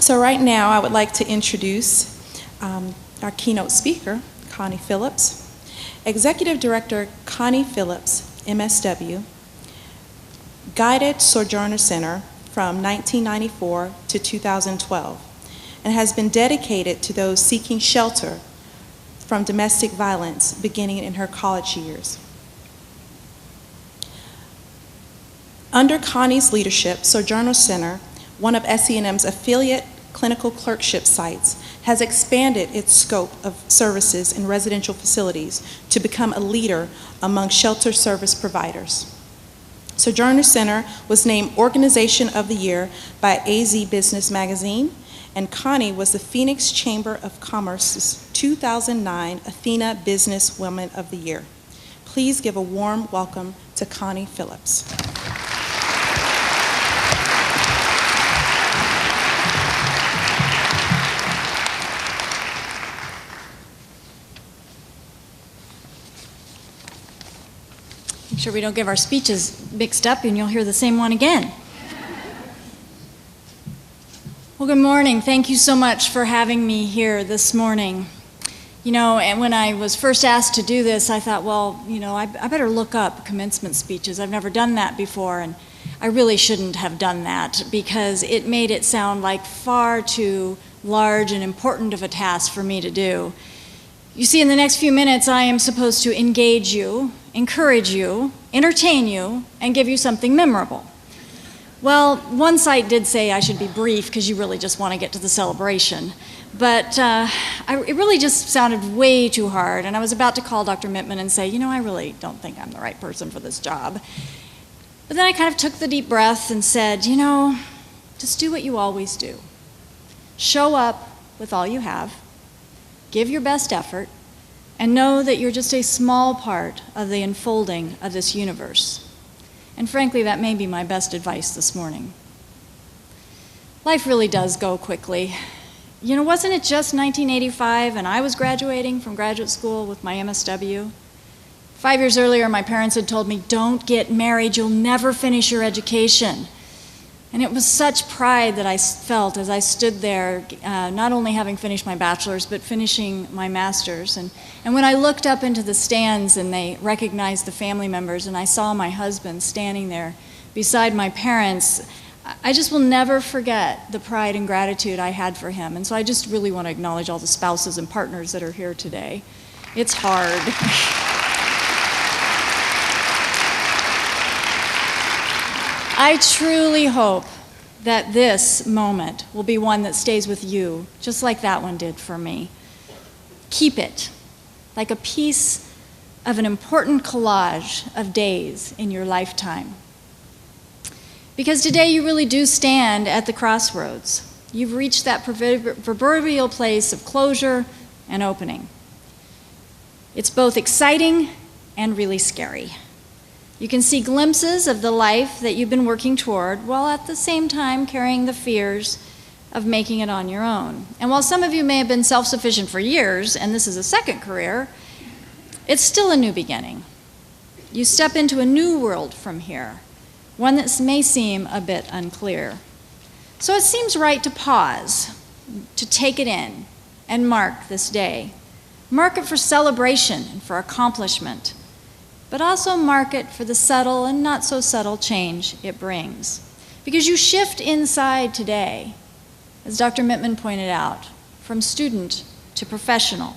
So right now, I would like to introduce our keynote speaker, Connie Phillips. Executive Director Connie Phillips, MSW, guided Sojourner Center from 1994 to 2012 and has been dedicated to those seeking shelter from domestic violence beginning in her college years. Under Connie's leadership, Sojourner Center, one of SE&M's affiliate clinical clerkship sites, has expanded its scope of services in residential facilities to become a leader among shelter service providers. Sojourner Center was named Organization of the Year by AZ Business Magazine, and Connie was the Phoenix Chamber of Commerce's 2009 Athena Business Woman of the Year. Please give a warm welcome to Connie Phillips. Make sure we don't get our speeches mixed up and you'll hear the same one again. Well, good morning. Thank you so much for having me here this morning. You know, and when I was first asked to do this, I thought, well, you know, I better look up commencement speeches. I've never done that before, and I really shouldn't have done that because it made it sound like far too large and important of a task for me to do. You see, in the next few minutes, I am supposed to engage you, encourage you, entertain you, and give you something memorable. Well, one site did say I should be brief because you really just want to get to the celebration. But it really just sounded way too hard, and I was about to call Dr. Mittman and say, you know, I really don't think I'm the right person for this job. But then I kind of took the deep breath and said, you know, just do what you always do. Show up with all you have, give your best effort, and know that you're just a small part of the unfolding of this universe. And frankly, that may be my best advice this morning. Life really does go quickly. You know, wasn't it just 1985 and I was graduating from graduate school with my MSW? 5 years earlier, my parents had told me, don't get married, you'll never finish your education. And it was such pride that I felt as I stood there, not only having finished my bachelor's, but finishing my master's. And when I looked up into the stands and they recognized the family members and I saw my husband standing there beside my parents, I just will never forget the pride and gratitude I had for him. And so I just really want to acknowledge all the spouses and partners that are here today. It's hard. I truly hope that this moment will be one that stays with you, just like that one did for me. Keep it like a piece of an important collage of days in your lifetime. Because today you really do stand at the crossroads. You've reached that proverbial place of closure and opening. It's both exciting and really scary. You can see glimpses of the life that you've been working toward, while at the same time carrying the fears of making it on your own. And while some of you may have been self-sufficient for years, and this is a second career, it's still a new beginning. You step into a new world from here, one that may seem a bit unclear. So it seems right to pause, to take it in, and mark this day. Mark it for celebration and for accomplishment, but also mark it for the subtle and not so subtle change it brings. Because you shift inside today, as Dr. Mittman pointed out, from student to professional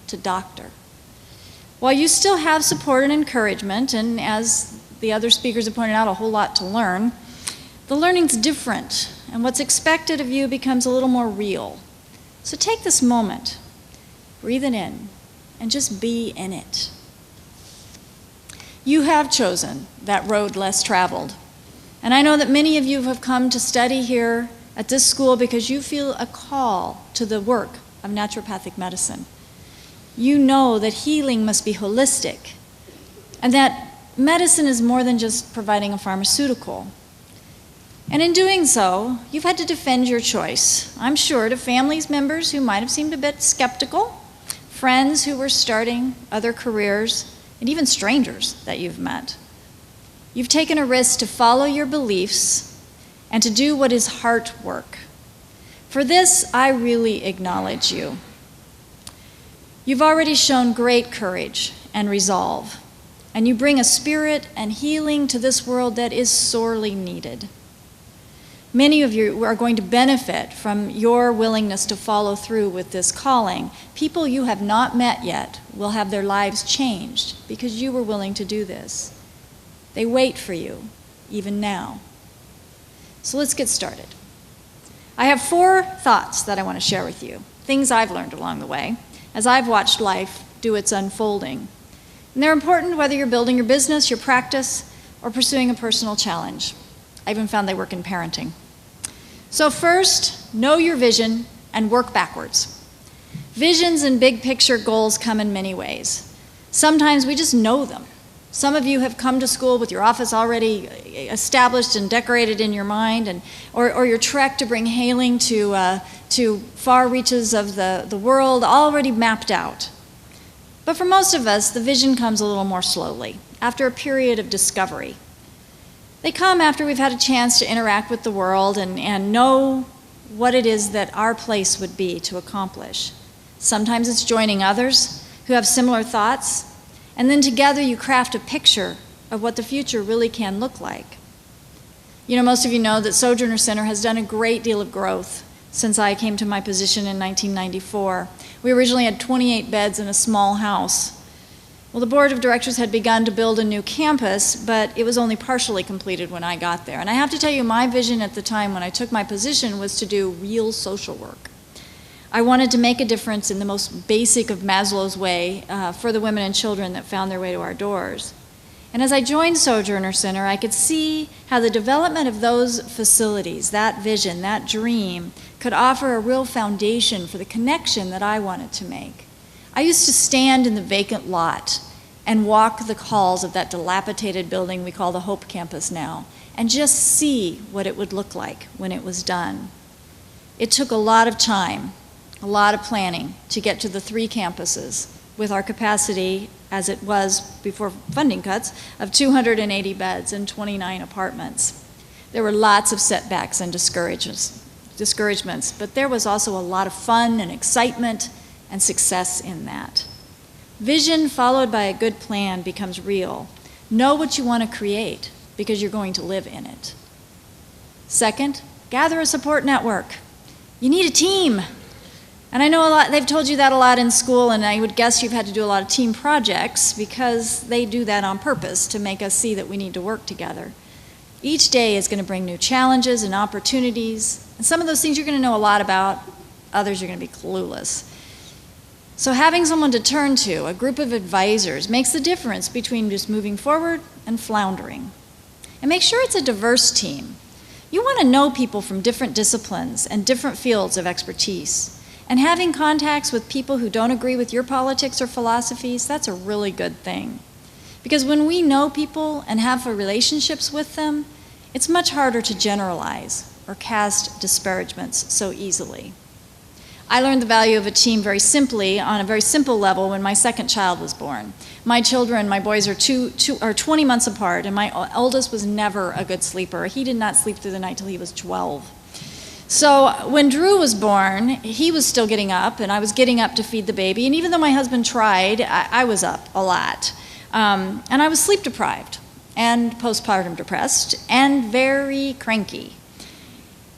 to doctor. While you still have support and encouragement, and as the other speakers have pointed out, a whole lot to learn, the learning's different, and what's expected of you becomes a little more real. So take this moment, breathe it in, and just be in it. You have chosen that road less traveled. And I know that many of you have come to study here at this school because you feel a call to the work of naturopathic medicine. You know that healing must be holistic and that medicine is more than just providing a pharmaceutical. And in doing so, you've had to defend your choice, I'm sure, to family members who might have seemed a bit skeptical, friends who were starting other careers, and even strangers that you've met. You've taken a risk to follow your beliefs and to do what is heart work. For this, I really acknowledge you. You've already shown great courage and resolve, and you bring a spirit and healing to this world that is sorely needed. Many of you are going to benefit from your willingness to follow through with this calling. People you have not met yet will have their lives changed because you were willing to do this. They wait for you, even now. So let's get started. I have 4 thoughts that I want to share with you, things I've learned along the way as I've watched life do its unfolding. And they're important whether you're building your business, your practice, or pursuing a personal challenge. I even found they work in parenting. So first, know your vision and work backwards. Visions and big picture goals come in many ways. Sometimes we just know them. Some of you have come to school with your office already established and decorated in your mind, or your trek to bring healing to far reaches of the world already mapped out. But for most of us, the vision comes a little more slowly, after a period of discovery. They come after we've had a chance to interact with the world and know what it is that our place would be to accomplish. Sometimes it's joining others who have similar thoughts, and then together you craft a picture of what the future really can look like. You know, most of you know that Sojourner Center has done a great deal of growth since I came to my position in 1994. We originally had 28 beds in a small house. Well, the board of directors had begun to build a new campus, but it was only partially completed when I got there. And I have to tell you, my vision at the time when I took my position was to do real social work. I wanted to make a difference in the most basic of Maslow's way for the women and children that found their way to our doors. And as I joined Sojourner Center, I could see how the development of those facilities, that vision, that dream, could offer a real foundation for the connection that I wanted to make. I used to stand in the vacant lot and walk the halls of that dilapidated building we call the Hope Campus now, and just see what it would look like when it was done. It took a lot of time, a lot of planning to get to the 3 campuses with our capacity, as it was before funding cuts, of 280 beds and 29 apartments. There were lots of setbacks and discouragements, but there was also a lot of fun and excitement and success in that. Vision followed by a good plan becomes real. Know what you want to create because you're going to live in it. Second, gather a support network. You need a team. And I know they've told you that a lot in school, and I would guess you've had to do a lot of team projects because they do that on purpose to make us see that we need to work together. Each day is going to bring new challenges and opportunities, and some of those things you're going to know a lot about, others you're going to be clueless. So having someone to turn to, a group of advisors, makes the difference between just moving forward and floundering. And make sure it's a diverse team. You want to know people from different disciplines and different fields of expertise. And having contacts with people who don't agree with your politics or philosophies, that's a really good thing. Because when we know people and have relationships with them, it's much harder to generalize or cast disparagements so easily. I learned the value of a team very simply, on a very simple level, when my second child was born. My children, my boys are 20 months apart, and my oldest was never a good sleeper. He did not sleep through the night till he was 12. So when Drew was born, he was still getting up, and I was getting up to feed the baby. And even though my husband tried, I was up a lot. And I was sleep deprived and postpartum depressed and very cranky.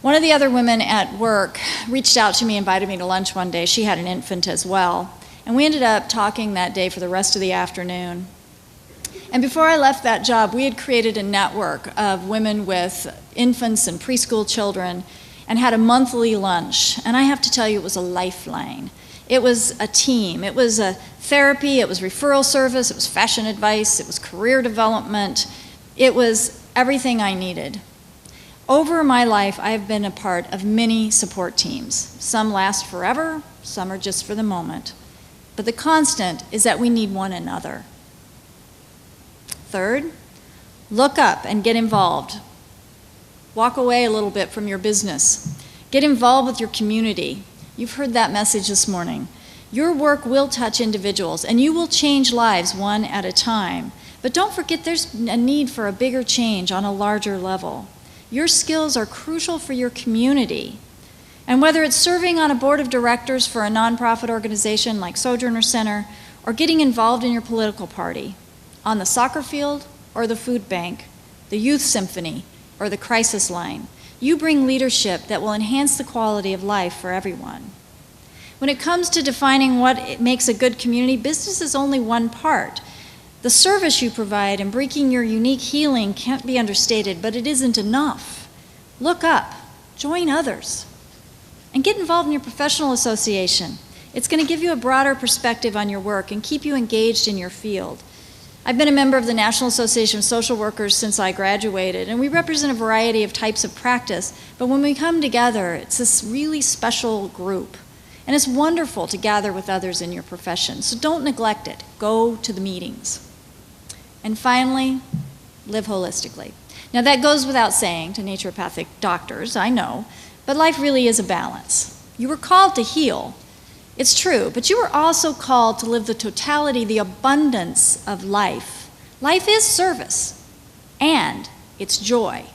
One of the other women at work reached out to me, invited me to lunch one day. She had an infant as well. And we ended up talking that day for the rest of the afternoon. And before I left that job, we had created a network of women with infants and preschool children and had a monthly lunch. And I have to tell you, it was a lifeline. It was a team. It was a therapy. It was referral service. It was fashion advice. It was career development. It was everything I needed. Over my life, I have been a part of many support teams. Some last forever, some are just for the moment. But the constant is that we need one another. Third, look up and get involved. Walk away a little bit from your business. Get involved with your community. You've heard that message this morning. Your work will touch individuals, and you will change lives one at a time. But don't forget there's a need for a bigger change on a larger level. Your skills are crucial for your community. And whether it's serving on a board of directors for a nonprofit organization like Sojourner Center, or getting involved in your political party, on the soccer field or the food bank, the youth symphony or the crisis line, you bring leadership that will enhance the quality of life for everyone. When it comes to defining what makes a good community, business is only one part. The service you provide and bringing your unique healing can't be understated, but it isn't enough. Look up, join others, and get involved in your professional association. It's going to give you a broader perspective on your work and keep you engaged in your field. I've been a member of the National Association of Social Workers since I graduated, and we represent a variety of types of practice, but when we come together, it's this really special group. And it's wonderful to gather with others in your profession, so don't neglect it. Go to the meetings. And finally, live holistically. Now that goes without saying to naturopathic doctors, I know, but life really is a balance. You were called to heal. It's true, but you are also called to live the totality, the abundance of life. Life is service, and it's joy,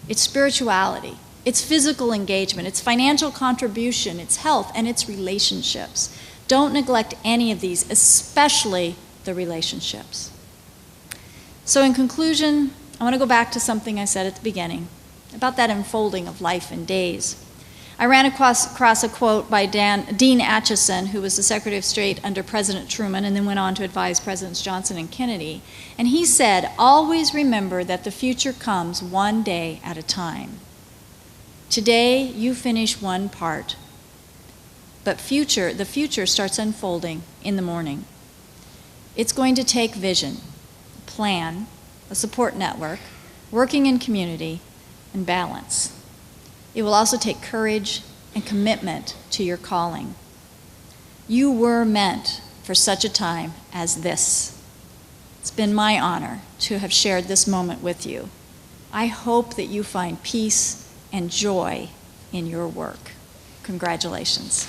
it's spirituality, it's physical engagement, it's financial contribution, it's health, and it's relationships. Don't neglect any of these, especially the relationships. So in conclusion, I want to go back to something I said at the beginning about that unfolding of life in days. I ran across a quote by Dean Acheson, who was the Secretary of State under President Truman and then went on to advise Presidents Johnson and Kennedy. And he said, "Always remember that the future comes one day at a time. Today, you finish one part, but the future starts unfolding in the morning. It's going to take vision, a plan, a support network, working in community, and balance. It will also take courage and commitment to your calling. You were meant for such a time as this. It's been my honor to have shared this moment with you. I hope that you find peace and joy in your work. Congratulations."